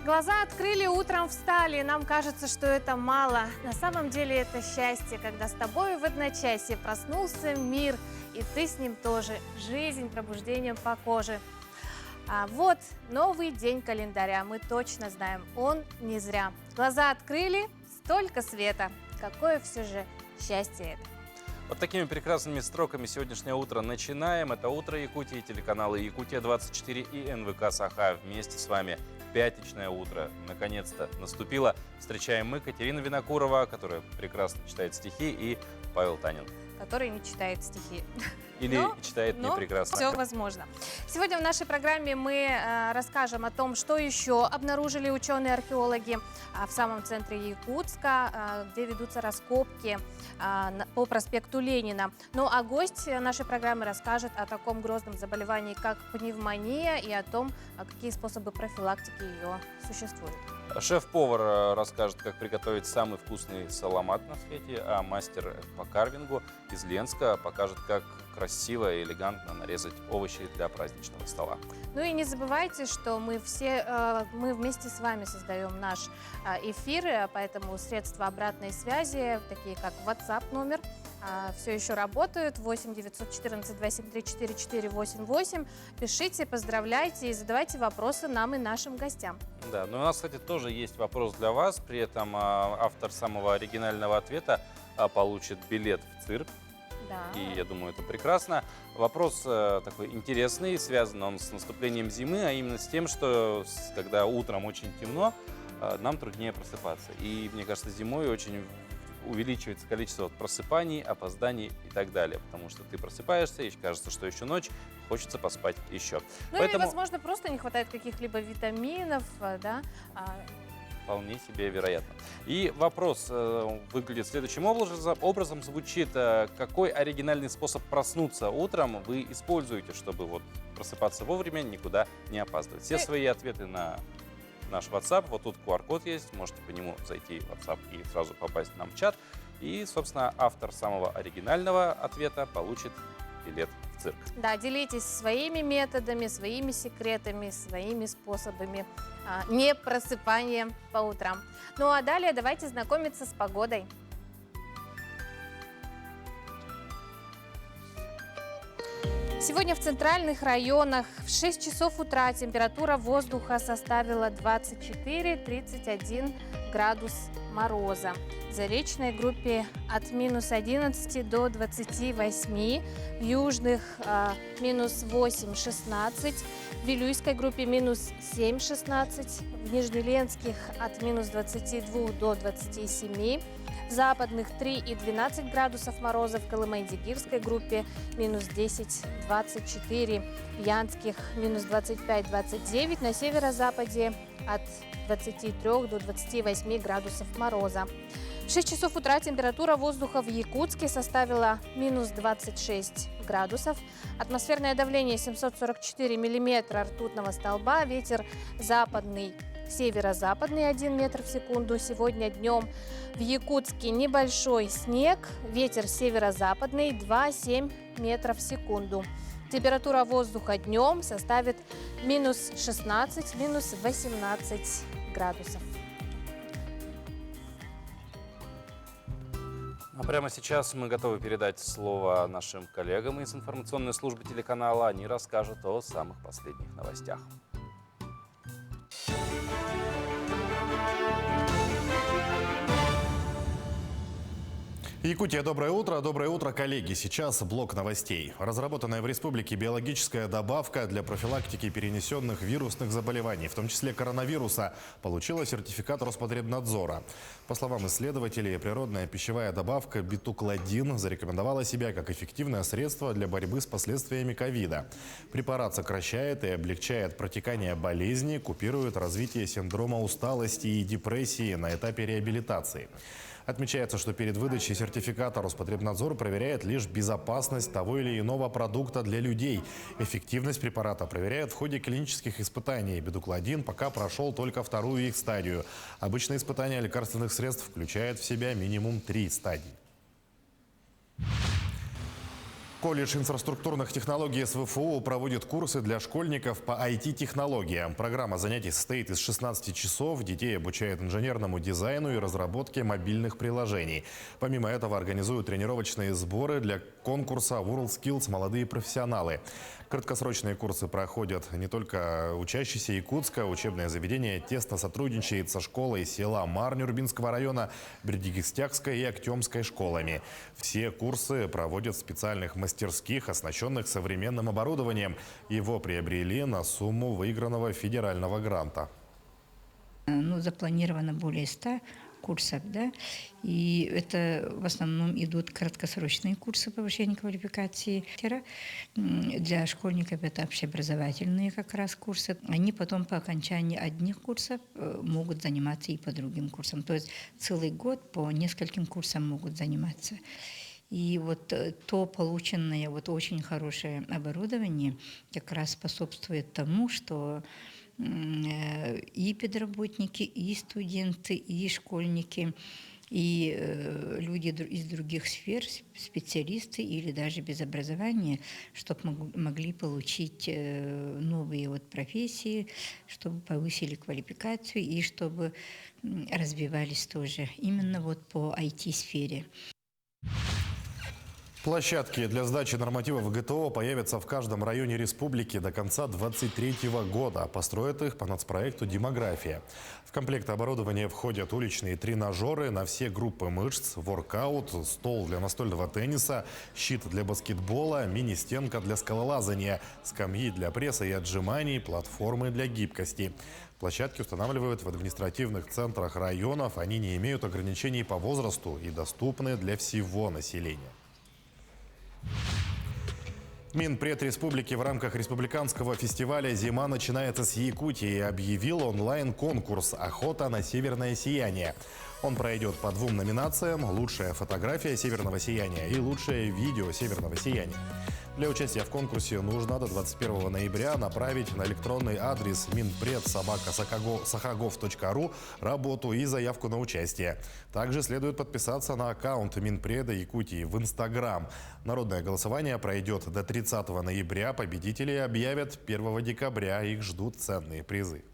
Глаза открыли, утром встали, нам кажется, что это мало. На самом деле это счастье, когда с тобой в одночасье проснулся мир, и ты с ним тоже. Жизнь пробуждением по коже. А вот новый день календаря, мы точно знаем, он не зря. Глаза открыли, столько света. Какое все же счастье это. Вот такими прекрасными строками сегодняшнее утро начинаем. Это «Утро Якутии», телеканалы «Якутия-24» и НВК «Саха». Вместе с вами пятничное утро наконец-то наступило. Встречаем мы Катерина Винокурова, которая прекрасно читает стихи, и Павел Танин, который не читает стихи. Или читает не прекрасно. Все возможно. Сегодня в нашей программе мы расскажем о том, что еще обнаружили ученые-археологи в самом центре Якутска, где ведутся раскопки по проспекту Ленина. Ну а гость нашей программы расскажет о таком грозном заболевании, как пневмония, и о том, какие способы профилактики ее существуют. Шеф-повар расскажет, как приготовить самый вкусный саламат на свете, а мастер по карвингу из Ленска покажет, как красиво и элегантно нарезать овощи для праздничного стола. Ну и не забывайте, что мы вместе с вами создаем наш эфир, поэтому средства обратной связи, такие как WhatsApp номер, все еще работают. 8 914 273 4488. Пишите, поздравляйте и задавайте вопросы нам и нашим гостям. Да, но у нас, кстати, тоже есть вопрос для вас. При этом автор самого оригинального ответа получит билет в цирк. Да. И я думаю, это прекрасно. Вопрос такой интересный, связан он с наступлением зимы, а именно с тем, что когда утром очень темно, нам труднее просыпаться. И мне кажется, зимой очень увеличивается количество просыпаний, опозданий и так далее. Потому что ты просыпаешься, и кажется, что еще ночь, хочется поспать еще. Ну или, возможно, просто не хватает каких-либо витаминов, да? Вполне себе вероятно. И вопрос выглядит следующим образом. Звучит: какой оригинальный способ проснуться утром вы используете, чтобы вот просыпаться вовремя, никуда не опаздывать? Все свои ответы на наш WhatsApp. Вот тут QR-код есть, можете по нему зайти в WhatsApp и сразу попасть нам в чат. И, собственно, автор самого оригинального ответа получит билет в цирк. Да, делитесь своими методами, своими секретами, своими способами не просыпания по утрам. Ну а далее давайте знакомиться с погодой. Сегодня в центральных районах в 6 часов утра температура воздуха составила 24-31 градус мороза. В заречной группе от минус 11 до 28, в южных минус 8-16, в Вилюйской группе минус 7-16, в Нижнеленских от минус 22 до 27, в западных 3 и 12 градусов мороза, в Колымай-Дигирской группе минус 10-24, в Янских минус 25-29, на северо-западе от 23 до 28 градусов мороза. В 6 часов утра температура воздуха в Якутске составила минус 26 градусов. Атмосферное давление 744 миллиметра ртутного столба. Ветер западный, северо-западный 1 метр в секунду. Сегодня днем в Якутске небольшой снег. Ветер северо-западный 2,7 метров в секунду. Температура воздуха днем составит минус 16, минус 18 градусов. А прямо сейчас мы готовы передать слово нашим коллегам из информационной службы телеканала. Они расскажут о самых последних новостях. Якутия, доброе утро, коллеги. Сейчас блок новостей. Разработанная в республике биологическая добавка для профилактики перенесенных вирусных заболеваний, в том числе коронавируса, получила сертификат Роспотребнадзора. По словам исследователей, природная пищевая добавка битукладин зарекомендовала себя как эффективное средство для борьбы с последствиями ковида. Препарат сокращает и облегчает протекание болезни, купирует развитие синдрома усталости и депрессии на этапе реабилитации. Отмечается, что перед выдачей сертификата Роспотребнадзор проверяет лишь безопасность того или иного продукта для людей. Эффективность препарата проверяют в ходе клинических испытаний. Битукладин пока прошел только вторую их стадию. Обычное испытание лекарственных средств включает в себя минимум 3 стадии. Колледж инфраструктурных технологий СВФУ проводит курсы для школьников по IT-технологиям. Программа занятий состоит из 16 часов. Детей обучают инженерному дизайну и разработке мобильных приложений. Помимо этого организуют тренировочные сборы для конкурса WorldSkills «Молодые профессионалы». Краткосрочные курсы проходят не только учащиеся Якутска. Учебное заведение тесно сотрудничает со школой села Мар Нюрбинского района, Бердикстякской и Актемской школами. Все курсы проводят в специальных мастерских, оснащенных современным оборудованием. Его приобрели на сумму выигранного федерального гранта. Запланировано более 100 курсов, да, и это в основном идут краткосрочные курсы повышения квалификации. Для школьников это общеобразовательные как раз курсы. Они потом по окончании одних курсов могут заниматься и по другим курсам. То есть целый год по нескольким курсам могут заниматься. И вот то полученное очень хорошее оборудование как раз способствует тому, что и педработники, и студенты, и школьники, и люди из других сфер, специалисты или даже без образования, чтобы могли получить новые профессии, чтобы повысили квалификацию и чтобы развивались тоже именно по IT-сфере. Площадки для сдачи нормативов ГТО появятся в каждом районе республики до конца 2023 года. Построят их по нацпроекту «Демография». В комплект оборудования входят уличные тренажеры на все группы мышц, воркаут, стол для настольного тенниса, щит для баскетбола, мини-стенка для скалолазания, скамьи для пресса и отжиманий, платформы для гибкости. Площадки устанавливают в административных центрах районов. Они не имеют ограничений по возрасту и доступны для всего населения. Минпред республики в рамках республиканского фестиваля «Зима начинается с Якутии» объявил онлайн-конкурс «Охота на северное сияние». Он пройдет по 2 номинациям: «Лучшая фотография северного сияния» и «Лучшее видео северного сияния». Для участия в конкурсе нужно до 21 ноября направить на электронный адрес minpred@sakagov.ru работу и заявку на участие. Также следует подписаться на аккаунт Минпреда Якутии в Инстаграм. Народное голосование пройдет до 30 ноября. Победителей объявят 1 декабря. Их ждут ценные призы.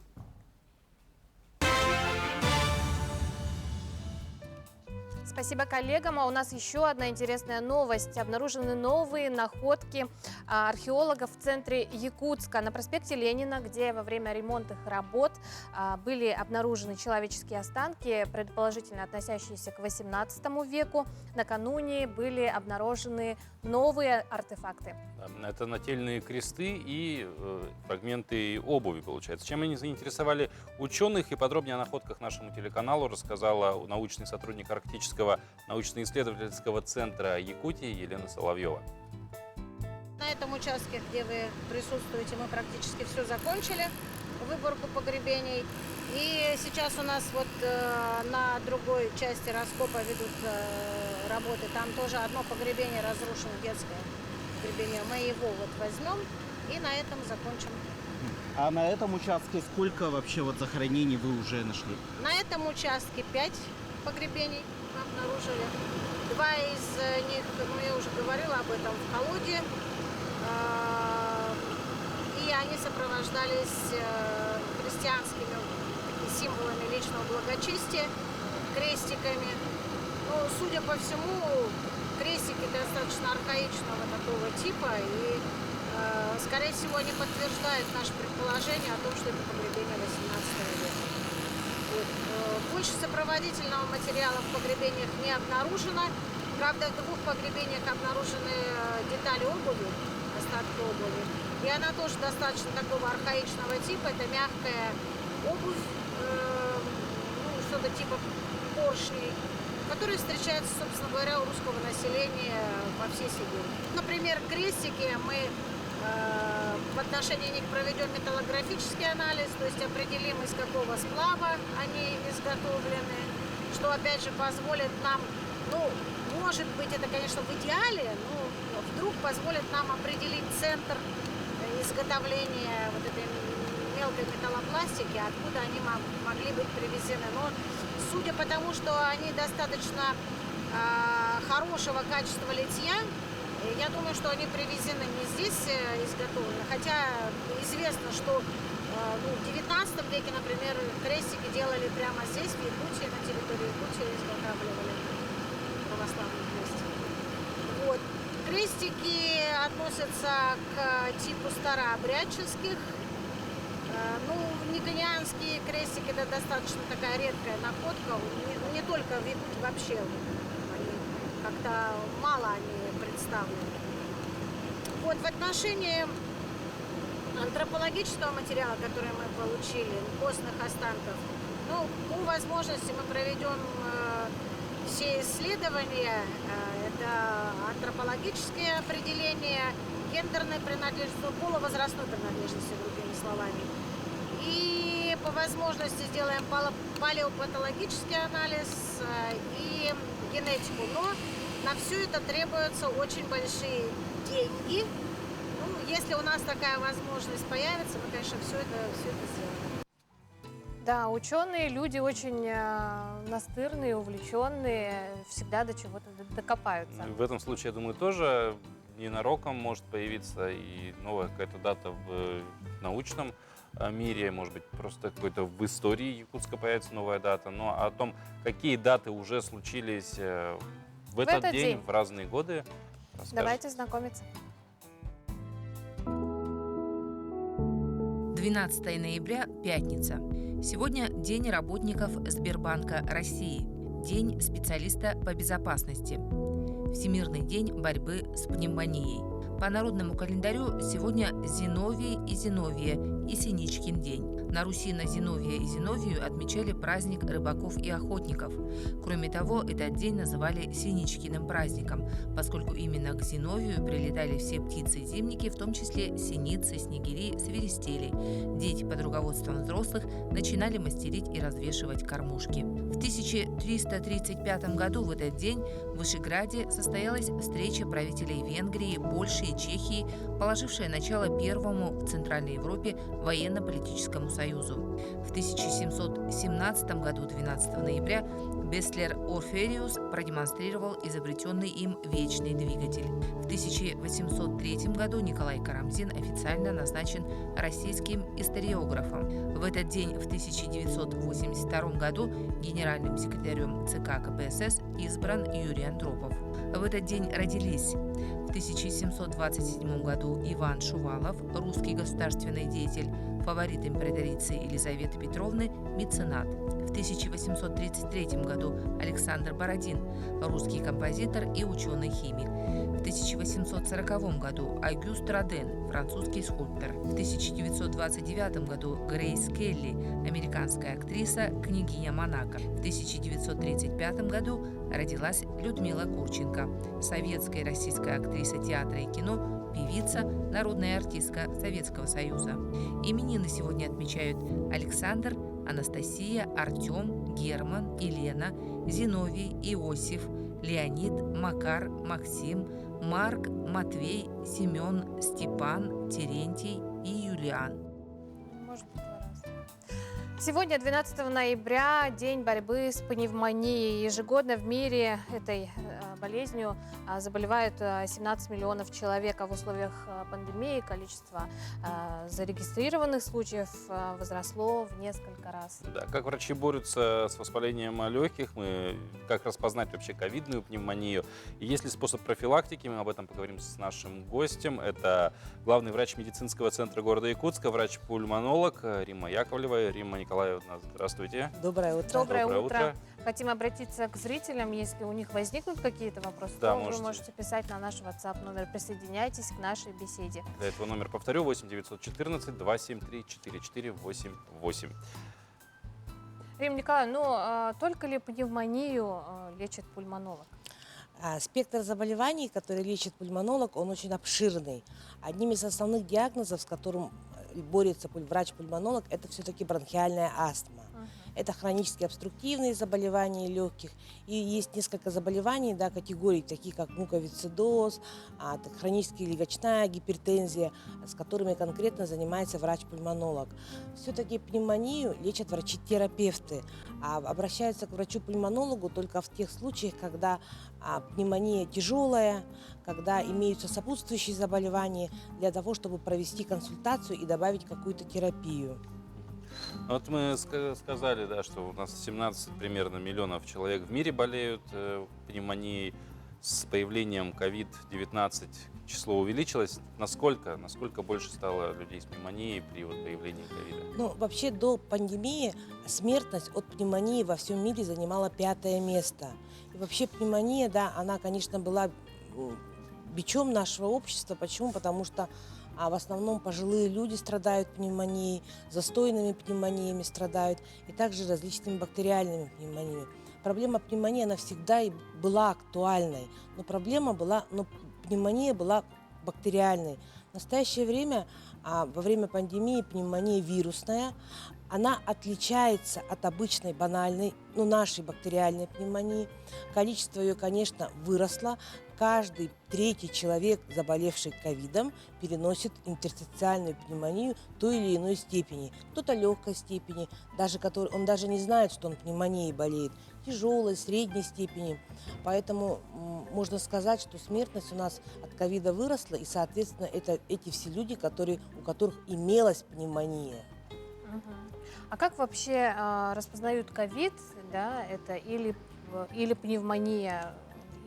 Спасибо коллегам. А у нас еще одна интересная новость. Обнаружены новые находки археологов в центре Якутска. На проспекте Ленина, где во время ремонтных работ были обнаружены человеческие останки, предположительно относящиеся к 18 веку. Накануне были обнаружены новые артефакты. Это нательные кресты и фрагменты обуви, получается. Чем они заинтересовали ученых, и подробнее о находках нашему телеканалу рассказала научный сотрудник Арктического научно-исследовательского центра Якутии Елена Соловьева. На этом участке, где вы присутствуете, мы практически все закончили, выборку погребений. И сейчас у нас на другой части раскопа ведут работы. Там тоже одно погребение разрушено, детское погребение. Мы его возьмем и на этом закончим. А на этом участке сколько вообще захоронений вы уже нашли? На этом участке 5 погребений мы обнаружили. 2 из них, я уже говорила об этом, в колоде. И они сопровождались христианскими символами личного благочестия, крестиками. Судя по всему, крестики достаточно архаичного такого типа. И, скорее всего, они подтверждают наше предположение о том, что это погребение 18 века. Больше сопроводительного материала в погребениях не обнаружено. Правда, в 2 погребениях обнаружены детали обуви, остатки обуви. И она тоже достаточно такого архаичного типа. Это мягкая обувь, что-то типа поршней, которые встречаются, собственно говоря, у русского населения во всей Сибири. Например, крестики мы в отношении них проведем металлографический анализ, то есть определим, из какого сплава они изготовлены, что, опять же, позволит нам, может быть, это, конечно, в идеале, но вдруг позволит нам определить центр изготовления этой мелкой металлопластики, откуда они могли быть привезены. Но судя по тому, что они достаточно хорошего качества литья, И я думаю, что они привезены не здесь изготовлены, хотя известно, что в 19 веке, например, крестики делали прямо здесь, в Якутии, на территории Якутии изготавливали православные крестики. Вот. Крестики относятся к типу старообрядческих. Никонианские крестики — это достаточно такая редкая находка, не только в Якутии, вообще они как-то мало они представлены. Вот в отношении антропологического материала, который мы получили, костных останков, по возможности мы проведем все исследования. Это антропологические определения, гендерной принадлежности, полувозрастной принадлежности, другими словами. И по возможности сделаем палеопатологический анализ и генетику. Но на все это требуются очень большие деньги. Если у нас такая возможность появится, мы, конечно, все это сделаем. Да, ученые люди очень настырные, увлеченные, всегда до чего-то докопаются. В этом случае, я думаю, тоже ненароком может появиться и новая какая-то дата в научном мире, может быть, просто какой-то в истории Якутска появится новая дата. Но о том, какие даты уже случились в этот день, в разные годы, расскажет. Давайте знакомиться. 12 ноября, пятница. Сегодня День работников Сбербанка России, День специалиста по безопасности, Всемирный день борьбы с пневмонией. По народному календарю сегодня Зиновий и Зиновия и Синичкин день. На Руси на Зиновия и Зиновию отмечали праздник рыбаков и охотников. Кроме того, этот день называли Синичкиным праздником, поскольку именно к Зиновию прилетали все птицы-зимники, в том числе синицы, снегири, свиристели. Дети под руководством взрослых начинали мастерить и развешивать кормушки. В 1335 году в этот день в Вышеграде состоялась встреча правителей Венгрии, Польши и Чехии, положившая начало первому в Центральной Европе военно-политическому союзу. В 1717 году, 12 ноября, Бестлер Орфериус продемонстрировал изобретенный им вечный двигатель. В 1803 году Николай Карамзин официально назначен российским историографом. В этот день, в 1982 году, генеральным секретарем ЦК КПСС избран Юрий Андропов. В этот день родились в 1727 году Иван Шувалов, русский государственный деятель, фаворит императрицы Елизаветы Петровны, меценат. В 1833 году Александр Бородин, русский композитор и ученый-химик. В 1840 году Агюст Роден, французский скульптор. В 1929 году Грейс Келли, американская актриса, княгиня Монако. В 1935 году родилась Людмила Гурченко, советская и российская актриса театра и кино, певица, народная артистка Советского Союза. Именины сегодня отмечают Александр, Анастасия, Артем, Герман, Елена, Зиновий, Иосиф, Леонид, Макар, Максим, Марк, Матвей, Семен, Степан, Терентий и Юлиан. Может быть, два раза. Сегодня, 12 ноября, день борьбы с пневмонией. Ежегодно в мире этой болезнью заболевают 17 миллионов человек, а в условиях пандемии количество зарегистрированных случаев возросло в несколько раз. Да, как врачи борются с воспалением легких, как распознать вообще ковидную пневмонию. И есть ли способ профилактики, мы об этом поговорим с нашим гостем. Это главный врач медицинского центра города Якутска, врач-пульмонолог Римма Яковлева. Римма Николаевна, здравствуйте. Доброе утро. Доброе утро. Хотим обратиться к зрителям, если у них возникнут какие-то вопросы, Да, то вы можете писать на наш WhatsApp номер. Присоединяйтесь к нашей беседе. Для этого номер повторю: 8 914 273 4488. Римма Николаевна, только ли пневмонию лечит пульмонолог? Спектр заболеваний, которые лечит пульмонолог, он очень обширный. Одним из основных диагнозов, с которым борется врач-пульмонолог, это все-таки бронхиальная астма. Это хронические обструктивные заболевания легких. И есть несколько заболеваний, да, категорий, такие как муковисцидоз, хроническая легочная гипертензия, с которыми конкретно занимается врач-пульмонолог. Все-таки пневмонию лечат врачи-терапевты, а обращаются к врачу-пульмонологу только в тех случаях, когда пневмония тяжелая, когда имеются сопутствующие заболевания, для того, чтобы провести консультацию и добавить какую-то терапию. Вот мы сказали, да, что у нас 17 примерно миллионов человек в мире болеют пневмонией. С появлением COVID-19 число увеличилось. Насколько больше стало людей с пневмонией при появлении ковида? Ну, вообще до пандемии смертность от пневмонии во всем мире занимала 5-е место. И вообще пневмония, да, она, конечно, была бичом нашего общества. Почему? Потому что в основном пожилые люди страдают пневмонией, застойными пневмониями страдают, и также различными бактериальными пневмониями. Проблема пневмонии, она всегда и была актуальной, но пневмония была бактериальной. В настоящее время, во время пандемии, пневмония вирусная, она отличается от обычной банальной, нашей бактериальной пневмонии. Количество ее, конечно, выросло. Каждый 3-й человек, заболевший ковидом, переносит интерстициальную пневмонию той или иной степени. Кто-то легкой степени, он даже не знает, что он пневмонией болеет, тяжелой, средней степени. Поэтому можно сказать, что смертность у нас от ковида выросла, и, соответственно, это эти все люди, у которых имелась пневмония. А как вообще распознают ковид, да, это или пневмония,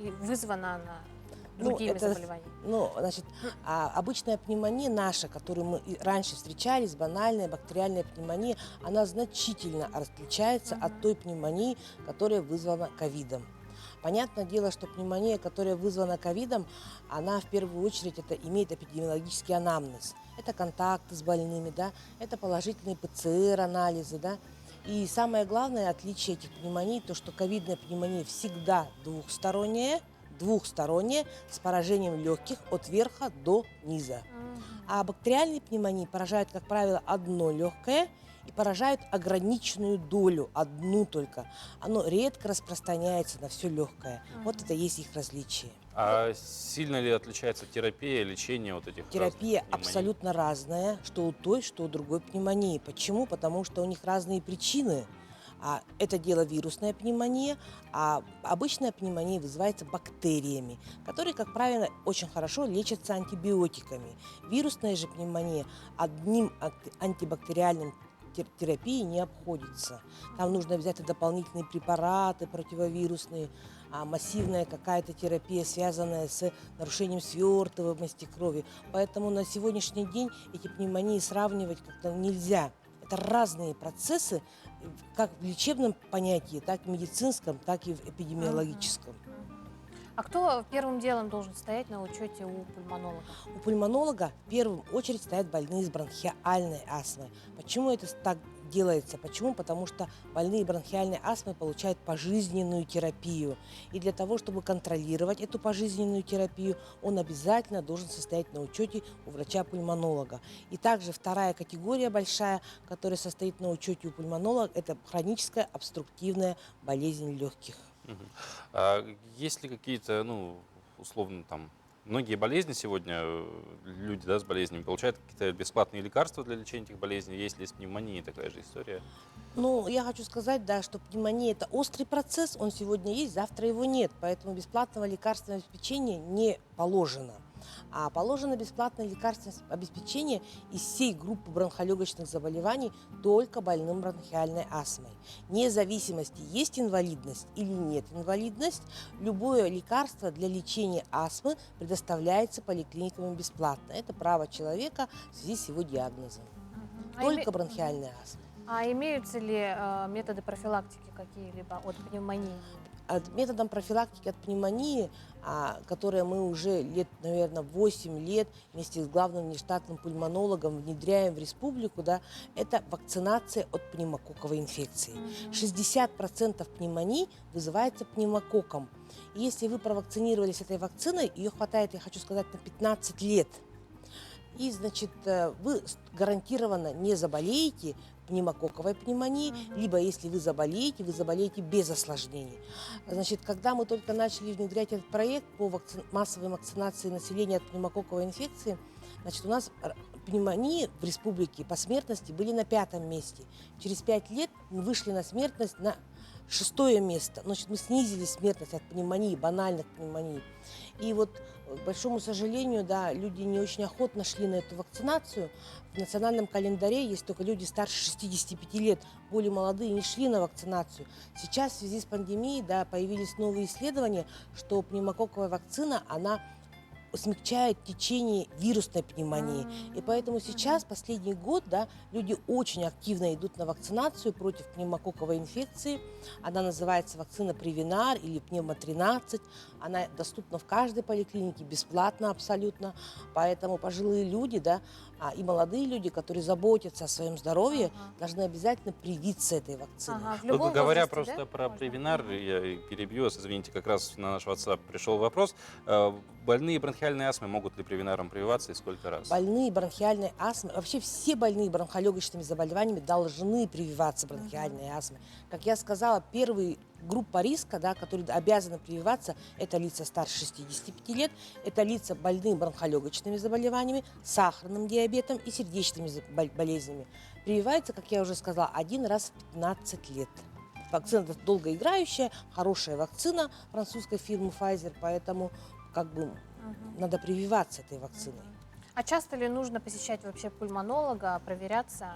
и вызвана она другими заболеваниями? Обычная пневмония наша, которую мы раньше встречались, банальная бактериальная пневмония, она значительно отличается от той пневмонии, которая вызвана ковидом. Понятное дело, что пневмония, которая вызвана ковидом, она в первую очередь имеет эпидемиологический анамнез. Это контакты с больными, да, это положительные ПЦР-анализы, да. И самое главное отличие этих пневмоний, то, что ковидная пневмония всегда двухсторонняя, с поражением легких от верха до низа. А бактериальные пневмонии поражают, как правило, одно легкое и поражают ограниченную долю, одну только. Оно редко распространяется на все легкое. Вот это есть их различие. А сильно ли отличается терапия, лечение вот этих Терапия разных пневмоний? абсолютно разная, что у той, что у другой пневмонии. Почему? Потому что у них разные причины. Это дело вирусная пневмония, а обычная пневмония вызывается бактериями, которые, как правило, очень хорошо лечатся антибиотиками. Вирусная же пневмония одним антибактериальным терапией не обходится. Там нужно взять и дополнительные препараты противовирусные, массивная какая-то терапия, связанная с нарушением свертываемости крови. Поэтому на сегодняшний день эти пневмонии сравнивать как-то нельзя. Это разные процессы, как в лечебном понятии, так и в медицинском, так и в эпидемиологическом. А кто первым делом должен стоять на учете у пульмонолога? У пульмонолога в первую очередь стоят больные с бронхиальной астмой. Почему это так делается? Почему? Потому что больные бронхиальной астмой получают пожизненную терапию. И для того, чтобы контролировать эту пожизненную терапию, он обязательно должен состоять на учете у врача-пульмонолога. И также вторая категория большая, которая состоит на учете у пульмонолога, это хроническая обструктивная болезнь легких. А есть ли какие-то, условно, многие болезни сегодня, люди, да, с болезнями получают какие-то бесплатные лекарства для лечения этих болезней? Есть ли с пневмонией такая же история? Я хочу сказать, да, что пневмония – это острый процесс, он сегодня есть, завтра его нет, поэтому бесплатного лекарственного обеспечения не положено. А положено бесплатное лекарственное обеспечение из всей группы бронхолегочных заболеваний только больным бронхиальной астмой. Вне зависимости, есть инвалидность или нет инвалидность, любое лекарство для лечения астмы предоставляется поликлиниками бесплатно. Это право человека в связи с его диагнозом. Только бронхиальная астма. А имеются ли методы профилактики какие-либо от пневмонии? Методом профилактики от пневмонии, которые мы уже наверное, 8 лет вместе с главным внештатным пульмонологом внедряем в республику, да, это вакцинация от пневмококковой инфекции. 60% пневмоний вызывается пневмококком. И если вы провакцинировались этой вакциной, ее хватает, я хочу сказать, на 15 лет. И, значит, вы гарантированно не заболеете пневмококковой пневмонией, либо если вы заболеете без осложнений. Значит, когда мы только начали внедрять этот проект по массовой вакцинации населения от пневмококковой инфекции, значит, у нас пневмонии в республике по смертности были на 5-м месте. Через 5 лет мы вышли на смертность на 6-е место. Значит, мы снизили смертность от пневмонии, банальных пневмоний. И вот, к большому сожалению, да, люди не очень охотно шли на эту вакцинацию. В национальном календаре есть только люди старше 65 лет, более молодые, не шли на вакцинацию. Сейчас в связи с пандемией, да, появились новые исследования, что пневмококковая вакцина, она смягчает течение вирусной пневмонии. И поэтому сейчас, последний год, да, люди очень активно идут на вакцинацию против пневмококковой инфекции. Она называется вакцина Превинар или Пневмо-13. Она доступна в каждой поликлинике, бесплатно абсолютно. Поэтому пожилые люди, да, и молодые люди, которые заботятся о своем здоровье, должны обязательно привиться этой вакциной. В любом Говоря возрасте, просто да, про можно? Превинар, я перебью вас, извините, как раз на наш WhatsApp пришел вопрос. Больные бронхиальной астмой могут ли Превинаром прививаться и сколько раз? Больные бронхиальной астмой, вообще все больные бронхолегочными заболеваниями должны прививаться бронхиальной астмой. Как я сказала, первая группа риска, да, которые обязаны прививаться, это лица старше 65 лет, это лица больные бронхолегочными заболеваниями, сахарным диабетом и сердечными болезнями. Прививается, как я уже сказала, 1 раз в 15 лет. Вакцина долгоиграющая, хорошая вакцина французской фирмы Pfizer, поэтому как бы надо прививаться этой вакциной. А часто ли нужно посещать вообще пульмонолога, проверяться?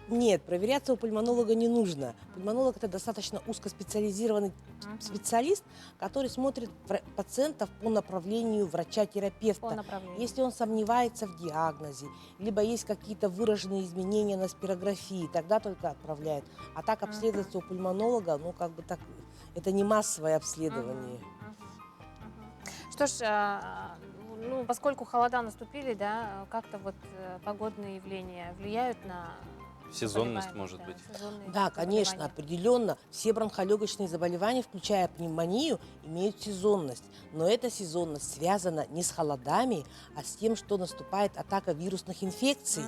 Нет, проверяться у пульмонолога не нужно. Пульмонолог – это достаточно узкоспециализированный специалист, который смотрит пациентов по направлению врача-терапевта. По направлению. Если он сомневается в диагнозе, либо есть какие-то выраженные изменения на спирографии, тогда только отправляет. А так обследоваться у пульмонолога, ну как бы так, это не массовое обследование. Что ж, ну, поскольку холода наступили, да, как-то вот погодные явления влияют на Сезонность, заболеваемость, может да, быть. сезонные Да, конечно, заболевания. определенно. Все бронхолегочные заболевания, включая пневмонию, имеют сезонность. Но эта сезонность связана не с холодами, а с тем, что наступает атака вирусных инфекций.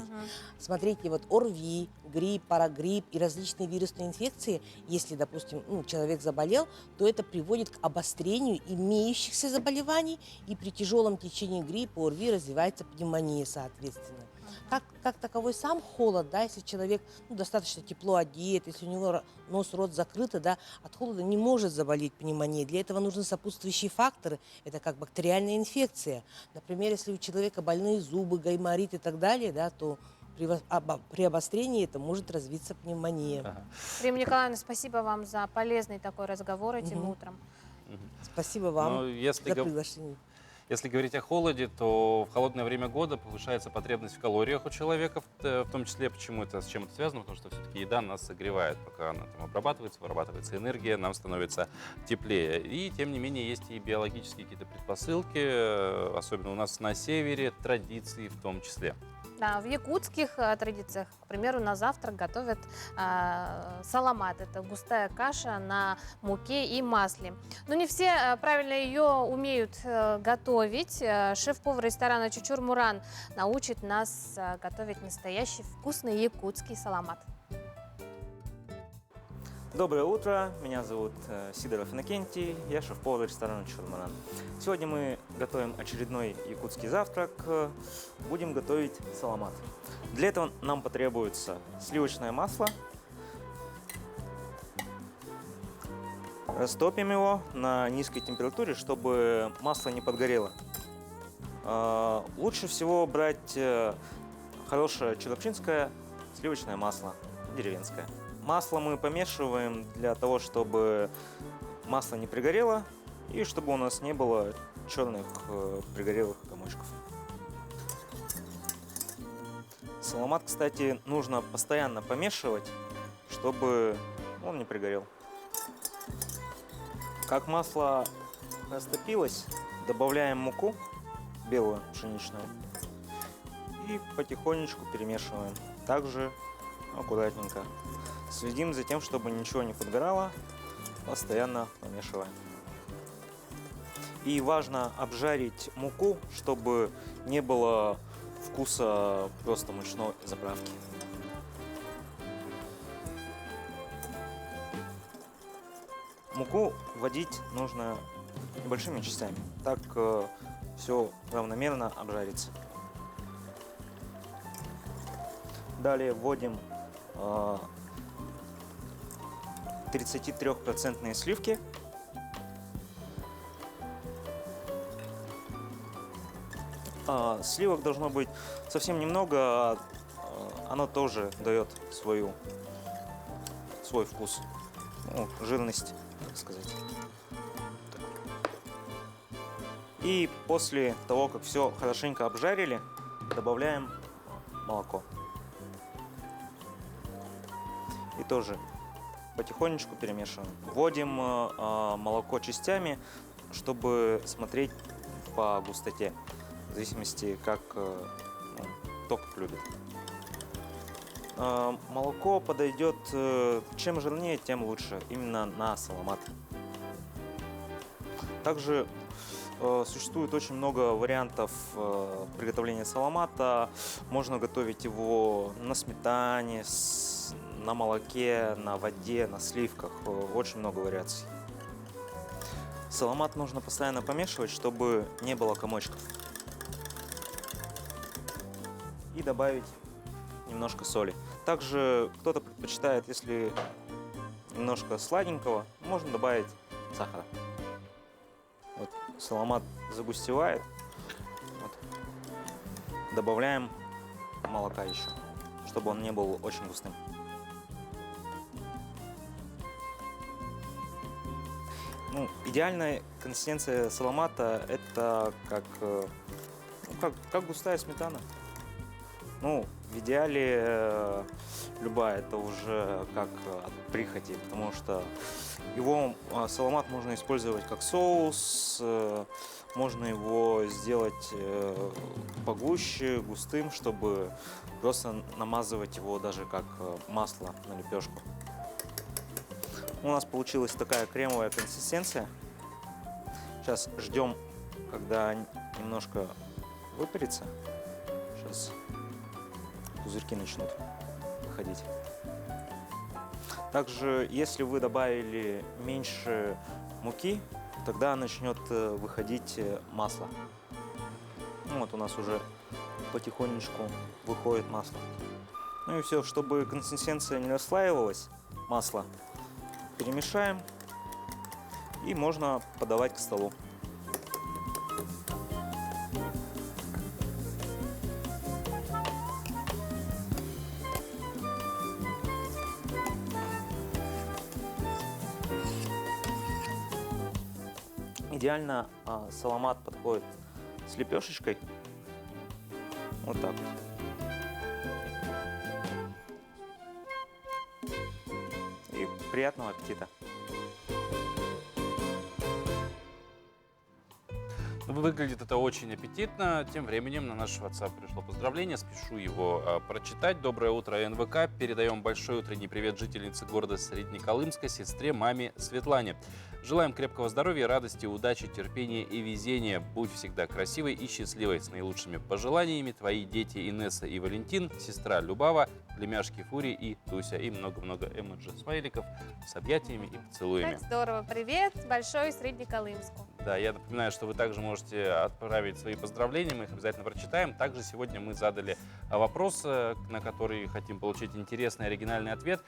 Смотрите, вот ОРВИ, грипп, парагрипп и различные вирусные инфекции, если, допустим, человек заболел, то это приводит к обострению имеющихся заболеваний, и при тяжелом течении гриппа, ОРВИ развивается пневмония, соответственно. Как таковой сам холод, да, если человек достаточно тепло одет, если у него нос, рот закрыты, да, от холода не может заболеть пневмонией. Для этого нужны сопутствующие факторы. Это как бактериальная инфекция. Например, если у человека больные зубы, гайморит и так далее, да, то при обострении это может развиться пневмония. Римма Николаевна, спасибо вам за полезный такой разговор этим утром. Спасибо вам Ну, если за приглашение. Если говорить о холоде, то в холодное время года повышается потребность в калориях у человека, в том числе, почему это, с чем это связано, потому что все-таки еда нас согревает, пока она там обрабатывается, вырабатывается энергия, нам становится теплее. И, тем не менее, есть и биологические какие-то предпосылки, особенно у нас на севере, традиции в том числе. Да, в якутских традициях, к примеру, на завтрак готовят саламат. Это густая каша на муке и масле. Но не все правильно ее умеют готовить. Шеф-повар ресторана Чучур-Муран научит нас готовить настоящий вкусный якутский саламат. Доброе утро, меня зовут Сидоров Иннокентий, я шеф-повар ресторана Чучур-Муран. Сегодня мы готовим очередной якутский завтрак, будем готовить саламат. Для этого нам потребуется сливочное масло. Растопим его на низкой температуре, чтобы масло не подгорело. Лучше всего брать хорошее чурапчинское сливочное масло, деревенское. Масло мы помешиваем для того, чтобы масло не пригорело и чтобы у нас не было черных пригорелых комочков. Саламат, кстати, нужно постоянно помешивать, чтобы он не пригорел. Как масло растопилось, добавляем муку белую пшеничную и потихонечку перемешиваем. Также аккуратненько. Следим за тем, чтобы ничего не подгорало, постоянно помешиваем. И важно обжарить муку, чтобы не было вкуса просто мучной заправки. Муку вводить нужно небольшими частями, так все равномерно обжарится. Далее вводим 33% сливки. Сливок должно быть совсем немного, оно тоже дает свой вкус, ну, жирность, так сказать. И после того, как все хорошенько обжарили, добавляем молоко. И тоже потихонечку перемешиваем. Вводим молоко частями, чтобы смотреть по густоте, в зависимости, как кто как любит. Молоко подойдет, чем жирнее, тем лучше, именно на саламат. Также существует очень много вариантов приготовления саламата. Можно готовить его на сметане, на молоке, на воде, на сливках. Очень много вариаций. Саламат нужно постоянно помешивать, чтобы не было комочков. И добавить немножко соли. Также кто-то предпочитает, если немножко сладенького, можно добавить сахара. Вот, саламат загустевает. Вот. Добавляем молока еще, чтобы он не был очень густым. Ну, идеальная консистенция саламата — это как густая сметана. Ну, в идеале любая, это уже как от прихоти, потому что его саламат можно использовать как соус, можно его сделать погуще, густым, чтобы просто намазывать его даже как масло на лепешку. У нас получилась такая кремовая консистенция. Сейчас ждем, когда немножко выпарится. Сейчас пузырьки начнут выходить. Также, если вы добавили меньше муки, тогда начнет выходить масло. Ну, вот у нас уже потихонечку выходит масло. Ну и все, чтобы консистенция не расслаивалась, масло перемешаем и можно подавать к столу. Идеально саламат подходит с лепешечкой. Вот так вот. И приятного аппетита! Выглядит это очень аппетитно. Тем временем на наш WhatsApp пришло поздравление. Спешу его прочитать. Доброе утро, НВК. Передаем большой утренний привет жительнице города Среднеколымска, сестре, маме Светлане. Желаем крепкого здоровья, радости, удачи, терпения и везения. Будь всегда красивой и счастливой. С наилучшими пожеланиями твои дети Инесса и Валентин, сестра Любава, племяшки Фури и Туся. И много-много эмоджи, смайликов с объятиями и поцелуями. Так здорово. Привет большой Среднеколымску. Да, я напоминаю, что вы также можете отправить свои поздравления, мы их обязательно прочитаем. Также сегодня мы задали вопрос, на который хотим получить интересный оригинальный ответ.